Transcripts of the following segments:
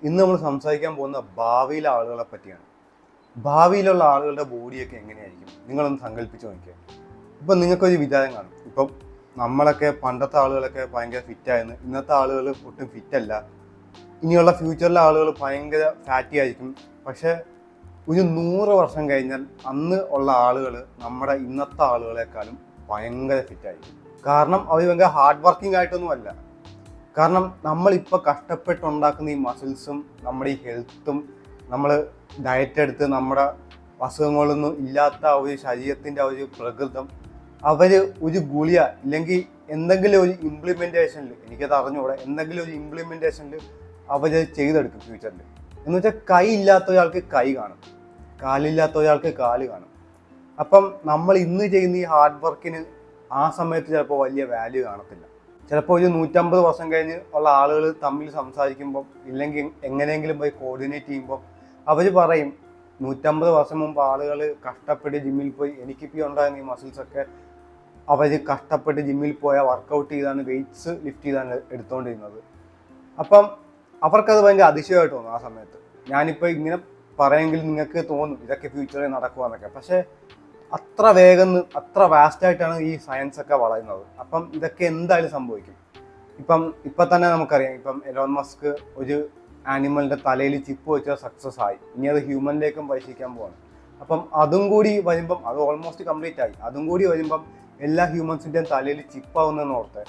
ഇന്ന് നമ്മൾ സംസാരിക്കാൻ പോകുന്ന ഭാവിയിലെ ആളുകളെ പറ്റിയാണ്. ഭാവിയിലുള്ള ആളുകളുടെ ബോഡിയൊക്കെ എങ്ങനെയായിരിക്കും നിങ്ങളൊന്ന് സങ്കല്പിച്ച് നോക്കിയാൽ. ഇപ്പം നിങ്ങൾക്കൊരു വിചാരം കാണും, ഇപ്പം നമ്മളൊക്കെ പണ്ടത്തെ ആളുകളൊക്കെ ഭയങ്കര ഫിറ്റായിരുന്നു, ഇന്നത്തെ ആളുകൾ ഒട്ടും ഫിറ്റല്ല, ഇനിയുള്ള ഫ്യൂച്ചറിലെ ആളുകൾ ഭയങ്കര ഫാറ്റി ആയിരിക്കും. പക്ഷേ ഒരു 100 വർഷം കഴിഞ്ഞാൽ അന്ന് ഉള്ള ആളുകൾ നമ്മുടെ ഇന്നത്തെ ആളുകളെക്കാളും ഭയങ്കര ഫിറ്റായിരിക്കും. കാരണം അവർ ഭയങ്കര ഹാർഡ് വർക്കിംഗ് ആയിട്ടൊന്നുമല്ല. കാരണം നമ്മളിപ്പോൾ കഷ്ടപ്പെട്ടുണ്ടാക്കുന്ന ഈ മസിൽസും നമ്മുടെ ഈ ഹെൽത്തും നമ്മൾ ഡയറ്റ് എടുത്ത് നമ്മുടെ അസുഖങ്ങളൊന്നും ഇല്ലാത്ത ആ ഒരു ശരീരത്തിൻ്റെ ആ ഒരു പ്രകൃതം അവർ ഒരു ഗുളിക ഇല്ലെങ്കിൽ എന്തെങ്കിലും ഒരു ഇംപ്ലിമെൻറ്റേഷനിൽ, എനിക്കത് അറിഞ്ഞുകൂടെ, എന്തെങ്കിലും ഒരു ഇംപ്ലിമെൻറ്റേഷനിൽ അവർ ചെയ്തെടുക്കും ഫ്യൂച്ചറിൽ. എന്ന് വെച്ചാൽ കൈ ഇല്ലാത്ത ഒരാൾക്ക് കൈ കാണും, കാലില്ലാത്ത ഒരാൾക്ക് കാല് കാണും. അപ്പം നമ്മൾ ഇന്ന് ചെയ്യുന്ന ഈ ഹാർഡ് വർക്കിന് ആ സമയത്ത് ചിലപ്പോൾ വലിയ വാല്യൂ കാണത്തില്ല. ചിലപ്പോൾ ഒരു 150 വർഷം കഴിഞ്ഞ് ഉള്ള ആളുകൾ തമ്മിൽ സംസാരിക്കുമ്പം ഇല്ലെങ്കിൽ എങ്ങനെയെങ്കിലും പോയി കോർഡിനേറ്റ് ചെയ്യുമ്പോൾ അവർ പറയും 150 വർഷം മുമ്പ് ആളുകൾ കഷ്ടപ്പെട്ട് ജിമ്മിൽ പോയി, എനിക്കിപ്പോൾ ഉണ്ടായിരുന്ന ഈ മസിൽസൊക്കെ അവർ കഷ്ടപ്പെട്ട് ജിമ്മിൽ പോയാൽ വർക്കൗട്ട് ചെയ്താണ്, വെയ്റ്റ്സ് ലിഫ്റ്റ് ചെയ്താണ് എടുത്തുകൊണ്ടിരുന്നത്. അപ്പം അവർക്കത് ഭയങ്കര അതിശയമായിട്ട് തോന്നും ആ സമയത്ത്. ഞാനിപ്പോൾ ഇങ്ങനെ പറയുമെങ്കിൽ നിങ്ങൾക്ക് തോന്നും ഇതൊക്കെ ഫ്യൂച്ചറിൽ നടക്കുവാന്നൊക്കെ. പക്ഷേ അത്ര വേഗം അത്ര വാസ്റ്റായിട്ടാണ് ഈ സയൻസ് ഒക്കെ വളരുന്നത്. അപ്പം ഇതൊക്കെ എന്തായാലും സംഭവിക്കും. ഇപ്പം തന്നെ നമുക്കറിയാം, ഇപ്പം എലോൺ മസ്ക് ഒരു ആനിമലിൻ്റെ തലയിൽ ചിപ്പ് വെച്ചാൽ സക്സസ് ആയി, ഇനി അത് ഹ്യൂമനിലേക്കും പരീക്ഷിക്കാൻ പോവാണ്. അപ്പം അതും കൂടി വരുമ്പം, അത് ഓൾമോസ്റ്റ് കംപ്ലീറ്റ് ആയി, അതും കൂടി വരുമ്പം എല്ലാ ഹ്യൂമൻസിൻ്റെയും തലയിൽ ചിപ്പാവുന്നതെന്ന് ഓർത്ത്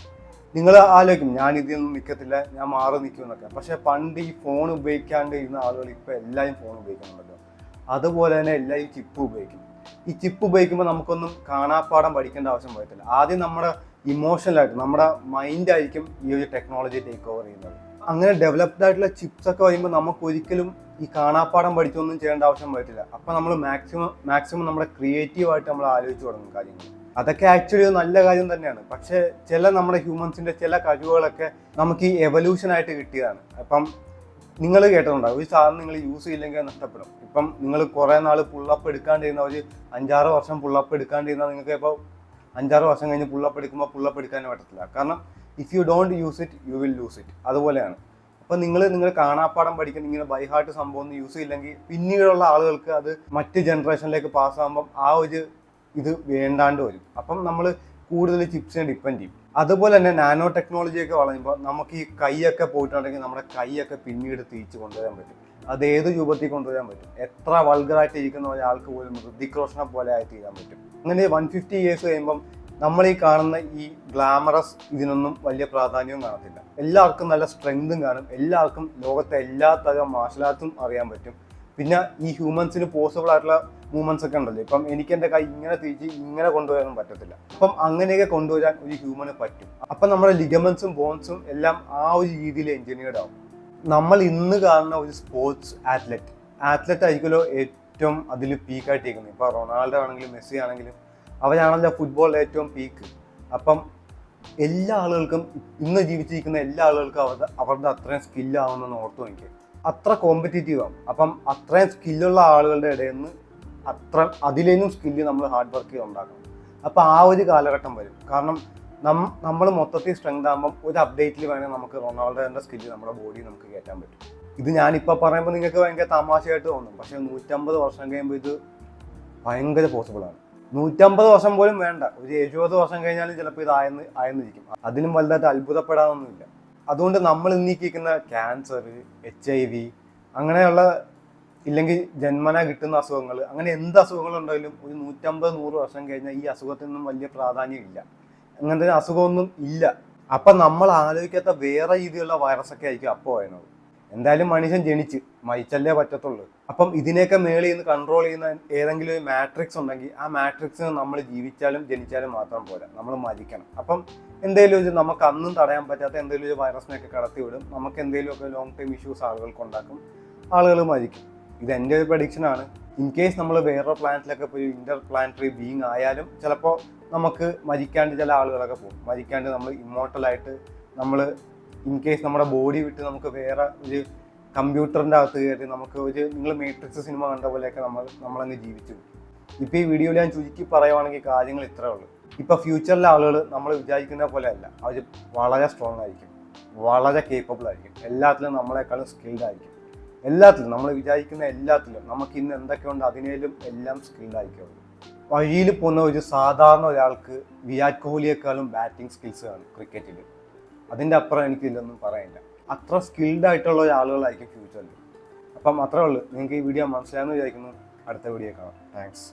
നിങ്ങൾ ആലോചിക്കും, ഞാൻ ഇതിനൊന്നും നിൽക്കത്തില്ല, ഞാൻ മാറി നിൽക്കുമെന്നൊക്കെ. പക്ഷേ പണ്ട് ഈ ഫോൺ ഉപയോഗിക്കാണ്ട് ഇരുന്ന ആളുകൾ ഇപ്പോൾ എല്ലാവരും ഫോൺ ഉപയോഗിക്കുന്നുണ്ടല്ലോ. അതുപോലെ തന്നെ എല്ലാവരും ചിപ്പ് ഉപയോഗിക്കും. ഈ ചിപ്പ് ഉപയോഗിക്കുമ്പോൾ നമുക്കൊന്നും കാണാപ്പാടം പഠിക്കേണ്ട ആവശ്യം വരത്തില്ല. ആദ്യം നമ്മുടെ ഇമോഷണലായിട്ട് നമ്മുടെ മൈൻഡായിരിക്കും ഈ ഒരു ടെക്നോളജി ടേക്ക് ഓവർ ചെയ്യുന്നത്. അങ്ങനെ ഡെവലപ്ഡ് ആയിട്ടുള്ള ചിപ്സ് ഒക്കെ വരുമ്പോൾ നമുക്ക് ഒരിക്കലും ഈ കാണാപ്പാടം പഠിച്ചൊന്നും ചെയ്യേണ്ട ആവശ്യം വരത്തില്ല. അപ്പം നമ്മൾ മാക്സിമം നമ്മുടെ ക്രിയേറ്റീവായിട്ട് നമ്മൾ ആലോചിച്ച് തുടങ്ങും കാര്യങ്ങൾ. അതൊക്കെ ആക്ച്വലി ഒരു നല്ല കാര്യം തന്നെയാണ്. പക്ഷേ ചില നമ്മുടെ ഹ്യൂമൻസിൻ്റെ ചില കഴിവുകളൊക്കെ നമുക്ക് ഈ എവല്യൂഷനായിട്ട് കിട്ടിയതാണ്. അപ്പം നിങ്ങൾ കേട്ടിട്ടുണ്ടാവും, ഒരു സാധനം നിങ്ങൾ യൂസ് ചെയ്യില്ലെങ്കിൽ നഷ്ടപ്പെടും. ഇപ്പം നിങ്ങൾ കുറേ നാൾ പുള്ളപ്പ് എടുക്കാണ്ടിരുന്ന ഒരു 5-6 വർഷം പുള്ളപ്പ് എടുക്കാണ്ടിരുന്നാൽ നിങ്ങൾക്ക് ഇപ്പോൾ 5-6 വർഷം കഴിഞ്ഞ് പുള്ളപ്പ് എടുക്കുമ്പോൾ പുള്ളപ്പ് എടുക്കാനേ പറ്റത്തില്ല. കാരണം if you don't use it you will loose it. അതുപോലെയാണ്. അപ്പം നിങ്ങൾ കാണാപ്പാടം പഠിക്കുന്ന ഇങ്ങനെ ബൈ ഹാർട്ട് സംഭവം ഒന്നും യൂസ് ചെയ്യില്ലെങ്കിൽ പിന്നീടുള്ള ആളുകൾക്ക് അത് മറ്റ് ജനറേഷനിലേക്ക് പാസ്സാകുമ്പം ആ ഒരു ഇത് വേണ്ടാണ്ട് വരും. അപ്പം നമ്മൾ കൂടുതൽ ചിപ്സിനെ ഡിപ്പെൻഡ് ചെയ്യും. അതുപോലെ തന്നെ നാനോ ടെക്നോളജിയൊക്കെ വളരുമ്പോൾ നമുക്ക് ഈ കൈയൊക്കെ പോയിട്ടുണ്ടെങ്കിൽ നമ്മുടെ കൈയൊക്കെ പിന്നീട് തിരിച്ച് കൊണ്ടുവരാൻ പറ്റും. അത് ഏത് രൂപത്തിൽ കൊണ്ടുവരാൻ പറ്റും. എത്ര വൾഗറായിട്ട് ഇരിക്കുന്ന ഒരാൾക്ക് പോലും ഋതിക് റോഷനെ പോലെ ആയി തീരാൻ പറ്റും. അങ്ങനെ 150 ഇയേഴ്സ് കഴിയുമ്പം നമ്മൾ ഈ കാണുന്ന ഈ ഗ്ലാമറസ് ഇതിനൊന്നും വലിയ പ്രാധാന്യവും കാണത്തില്ല. എല്ലാവർക്കും നല്ല സ്ട്രെങ്തും കാണും, എല്ലാവർക്കും ലോകത്തെ എല്ലാ തരം മാർഷൽ ആർട്സും അറിയാൻ പറ്റും. പിന്നെ ഈ ഹ്യൂമൻസിന് പോസിബിൾ ആയിട്ടുള്ള മൂവ്മെന്റ്സ് ഒക്കെ ഉണ്ടല്ലോ. ഇപ്പം എനിക്ക് എൻ്റെ കൈ ഇങ്ങനെ തിരിച്ച് ഇങ്ങനെ കൊണ്ടുവരാനും പറ്റത്തില്ല. അപ്പം അങ്ങനെയൊക്കെ കൊണ്ടുവരാൻ ഒരു ഹ്യൂമന് പറ്റും. അപ്പം നമ്മുടെ ലിഗമെന്റ്സും ബോൺസും എല്ലാം ആ ഒരു രീതിയിൽ എഞ്ചിനീയർഡ് ആവും. നമ്മൾ ഇന്ന് കാണുന്ന ഒരു സ്പോർട്സ് ആത്ലറ്റ് ആയിരിക്കുമല്ലോ ഏറ്റവും അതിൽ പീക്കായിട്ടിരിക്കുന്നത്. ഇപ്പോൾ റൊണാൾഡോ ആണെങ്കിലും മെസ്സി ആണെങ്കിലും അവരാണല്ലോ ഫുട്ബോളിൽ ഏറ്റവും പീക്ക്. അപ്പം എല്ലാ ആളുകൾക്കും, ഇന്ന് ജീവിച്ചിരിക്കുന്ന എല്ലാ ആളുകൾക്കും അവരുടെ അത്രയും സ്കില്ലാവുന്നെന്ന് ഓർത്തു നോക്കി. അത്ര കോമ്പറ്റീറ്റീവ് ആവും. അപ്പം അത്രയും സ്കില്ലുള്ള ആളുകളുടെ ഇടയിൽ നിന്ന് അതിലേനും സ്കില്ല് നമ്മൾ ഹാർഡ് വർക്ക് ചെയ്ത് ഉണ്ടാക്കണം. അപ്പോൾ ആ ഒരു കാലഘട്ടം വരും. കാരണം നമ്മൾ മൊത്തത്തിൽ സ്ട്രെങ്ത് ആകുമ്പം ഒരു അപ്ഡേറ്റിൽ വേണമെങ്കിൽ നമുക്ക് റൊണാൾഡോയുടെ സ്കില്ല് നമ്മുടെ ബോഡി നമുക്ക് കയറ്റാൻ പറ്റും. ഇത് ഞാനിപ്പോൾ പറയുമ്പോൾ നിങ്ങൾക്ക് ഭയങ്കര തമാശയായിട്ട് തോന്നും. പക്ഷേ 150 വർഷം കഴിയുമ്പോൾ ഇത് ഭയങ്കര പോസിബിളാണ്. 150 വർഷം പോലും വേണ്ട, ഒരു 70 വർഷം കഴിഞ്ഞാലും ചിലപ്പോൾ ഇത് ആയെന്നിരിക്കും. അതിലും വലുതായിട്ട് അത്ഭുതപ്പെടാനൊന്നുമില്ല. അതുകൊണ്ട് നമ്മൾ ഇന്നിരിക്കുന്ന ക്യാൻസർ, HIV അങ്ങനെയുള്ള, ഇല്ലെങ്കിൽ ജന്മന കിട്ടുന്ന അസുഖങ്ങൾ, അങ്ങനെ എന്ത് അസുഖങ്ങളുണ്ടെങ്കിലും ഒരു 150-100 വർഷം കഴിഞ്ഞാൽ ഈ അസുഖത്തിനൊന്നും വലിയ പ്രാധാന്യം ഇല്ല. അങ്ങനത്തെ അസുഖമൊന്നും ഇല്ല. അപ്പം നമ്മൾ ആലോചിക്കാത്ത വേറെ രീതിയിലുള്ള വൈറസൊക്കെ ആയിരിക്കും അപ്പോൾ വരുന്നത്. എന്തായാലും മനുഷ്യൻ ജനിച്ച് മരിച്ചല്ലേ പറ്റത്തുള്ളൂ. അപ്പം ഇതിനെയൊക്കെ മേളിൽ നിന്ന് കൺട്രോൾ ചെയ്യുന്ന ഏതെങ്കിലും ഒരു മാട്രിക്സ് ഉണ്ടെങ്കിൽ ആ മാട്രിക്സിന് നമ്മൾ ജീവിച്ചാലും ജനിച്ചാലും മാത്രം പോരാ, നമ്മൾ മരിക്കണം. അപ്പം എന്തെങ്കിലും നമുക്ക് അന്നും തടയാൻ പറ്റാത്ത എന്തെങ്കിലും ഒരു വൈറസിനെയൊക്കെ കടത്തി വിടും. നമുക്ക് എന്തെങ്കിലുമൊക്കെ ലോങ് ടൈം ഇഷ്യൂസ് ആളുകൾക്ക് ഉണ്ടാക്കും, ആളുകൾ മരിക്കും. ഇത് എൻ്റെ ഒരു പ്രഡിക്ഷനാണ്. ഇൻ കേസ് നമ്മൾ വേറെ പ്ലാനറ്റിലൊക്കെ പോയി ഇന്റർ പ്ലാനറ്ററി ബീയിങ് ആയാലും ചിലപ്പോൾ നമുക്ക് മരിക്കാണ്ട് ചില ആളുകളൊക്കെ പോകും. മരിക്കാണ്ട് നമ്മൾ ഇമ്മോർട്ടലായിട്ട് നമ്മൾ ഇൻ കേസ് നമ്മുടെ ബോഡി വിട്ട് നമുക്ക് വേറെ ഒരു കമ്പ്യൂട്ടറിൻ്റെ അകത്ത് കയറി നമുക്ക് ഒരു, നിങ്ങൾ മേട്രിക്സ് സിനിമ കണ്ട പോലെയൊക്കെ നമ്മളങ്ങ് ജീവിച്ചു. ഇപ്പോൾ ഈ വീഡിയോയിൽ ഞാൻ ചുരുക്കി പറയുവാണെങ്കിൽ കാര്യങ്ങൾ ഇത്രേ ഉള്ളൂ. ഇപ്പോൾ ഫ്യൂച്ചറിലെ ആളുകൾ നമ്മൾ വിചാരിക്കുന്ന പോലെ അല്ല. അവർ വളരെ സ്ട്രോങ് ആയിരിക്കും, വളരെ കേപ്പബിൾ ആയിരിക്കും, എല്ലാത്തിലും നമ്മളെക്കാളും സ്കിൽഡ് ആയിരിക്കും. എല്ലാത്തിലും നമ്മൾ വിചാരിക്കുന്ന എല്ലാത്തിലും നമുക്ക് ഇന്ന് എന്തൊക്കെയുണ്ട് അതിനേലും എല്ലാം സ്കിൽഡ് ആയിക്കോളും. വഴിയിൽ പോകുന്ന ഒരു സാധാരണ ഒരാൾക്ക് വിരാട് കോഹ്ലിയേക്കാളും ബാറ്റിംഗ് സ്കിൽസ് ആണ് ക്രിക്കറ്റിൽ. അതിൻ്റെ അപ്പുറം എനിക്കില്ലൊന്നും പറയാനില്ല. അത്ര സ്കിൽഡ് ആയിട്ടുള്ള ആളുകളായിരിക്കും ഫ്യൂച്ചറിൽ. അപ്പം അത്രേ ഉള്ളൂ. നിങ്ങൾക്ക് ഈ വീഡിയോ മനസ്സിലായെന്ന് വിചാരിക്കുന്നു. അടുത്ത വീഡിയോ കാണാം. താങ്ക്സ്.